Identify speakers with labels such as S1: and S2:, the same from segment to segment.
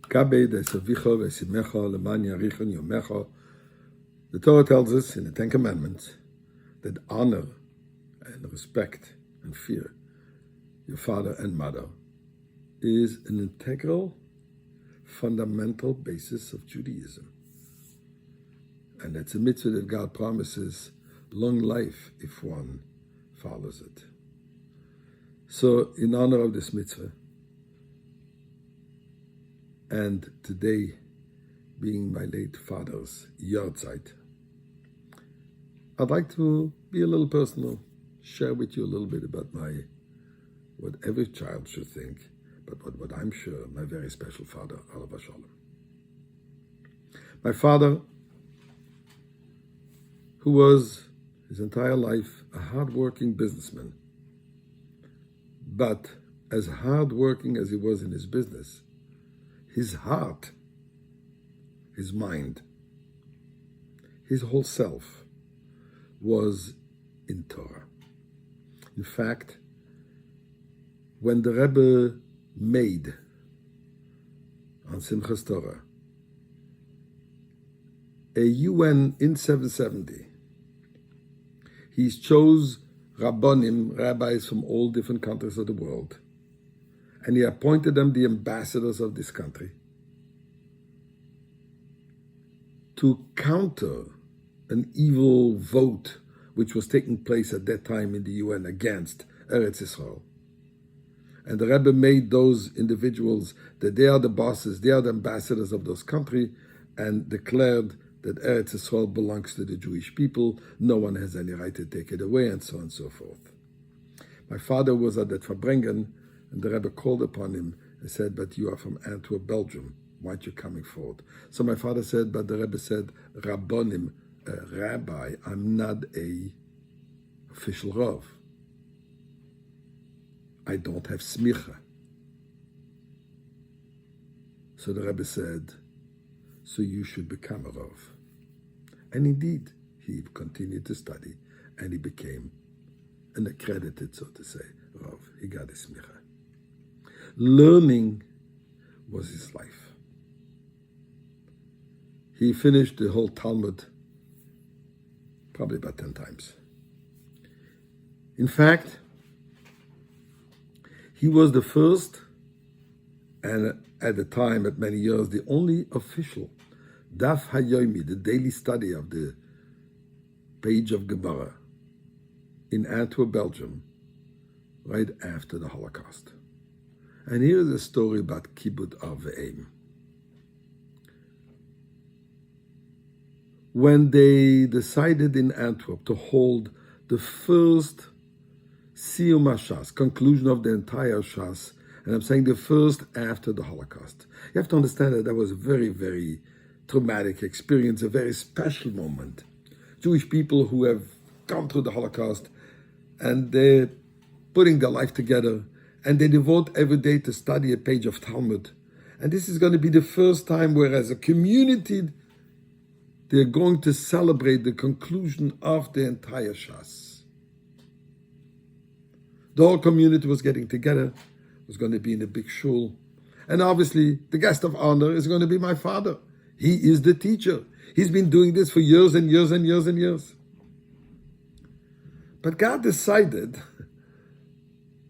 S1: The Torah tells us in the Ten Commandments that honor and respect and fear your father and mother is an integral, fundamental basis of Judaism. And that's a mitzvah that God promises long life if one follows it. So in honor of this mitzvah, and today being my late father's yahrzeit, I'd like to be a little personal, share with you a little bit about what every child should think, but what I'm sure my very special father, Alav Shalom. My father, who was his entire life a hard-working businessman, but as hard-working as he was in his business, his heart, his mind, his whole self was in Torah. In fact, when the Rebbe made on Simchas Torah a UN in 770, he chose Rabbonim, rabbis from all different countries of the world, and he appointed them the ambassadors of this country to counter an evil vote which was taking place at that time in the UN against Eretz Yisrael. And the Rebbe made those individuals that they are the bosses, they are the ambassadors of those countries, and declared that Eretz Yisrael belongs to the Jewish people, no one has any right to take it away, and so on and so forth. My father was at that Farbrengen, and the Rebbe called upon him and said, but you are from Antwerp, Belgium. Why aren't you coming forward? So my father said, but the Rebbe said, Rabbonim, rabbi, I'm not a official Rav. I don't have smicha. So the Rebbe said, so you should become a Rav. And indeed, he continued to study, and he became an accredited, so to say, Rav. He got his smicha. Learning was his life. He finished the whole Talmud probably about 10 times. In fact, he was the first, and at the time, at many years, the only official Daf HaYomi, the daily study of the page of Gemara, in Antwerp, Belgium, right after the Holocaust. And here is a story about Kibbutz Arveim. When they decided in Antwerp to hold the first Siyum HaShas, conclusion of the entire Shas, and I'm saying the first after the Holocaust. You have to understand that was a very, very traumatic experience, a very special moment. Jewish people who have gone through the Holocaust, and they're putting their life together, and they devote every day to study a page of Talmud. And this is going to be the first time where as a community, they're going to celebrate the conclusion of the entire Shas. The whole community was getting together, was going to be in a big shul. And obviously, the guest of honor is going to be my father. He is the teacher. He's been doing this for years and years and years and years. But God decided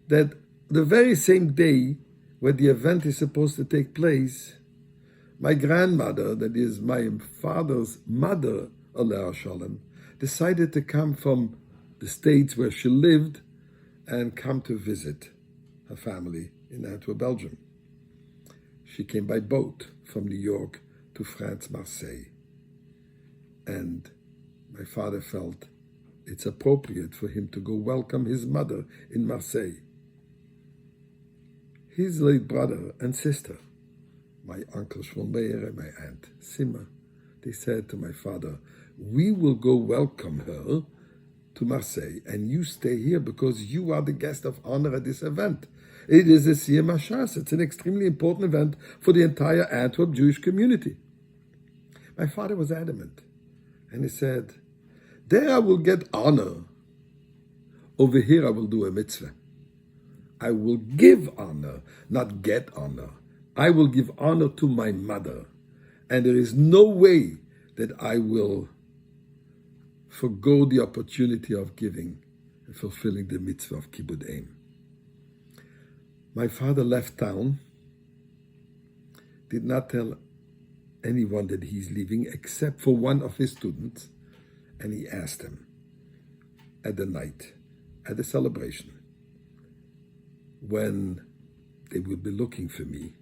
S1: that the very same day when the event is supposed to take place, my grandmother, that is my father's mother, Alav Shalom, decided to come from the States where she lived and come to visit her family in Antwerp, Belgium. She came by boat from New York to France, Marseille. And my father felt it's appropriate for him to go welcome his mother in Marseille. His late brother and sister, my uncle Shlomeir and my aunt Sima, they said to my father, we will go welcome her to Marseille, and you stay here because you are the guest of honor at this event. It is a Siyum HaShas. It's an extremely important event for the entire Antwerp Jewish community. My father was adamant, and he said, there I will get honor. Over here I will do a mitzvah. I will give honor, not get honor. I will give honor to my mother, and there is no way that I will forgo the opportunity of giving and fulfilling the mitzvah of Kibbud Eim. My father left town, did not tell anyone that he's leaving except for one of his students, and he asked him at the night, at the celebration, when they will be looking for me,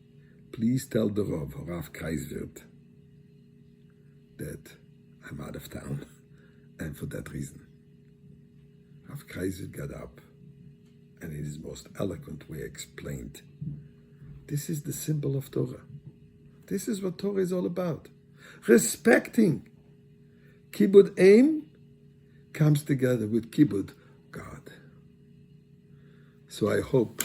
S1: please tell the Rav Kreiswirt, that I'm out of town, and for that reason. Rav Kreiswirt got up, and in his most eloquent way explained, this is the symbol of Torah. This is what Torah is all about. Respecting. Kibbud Eim comes together with Kibbud God. So I hope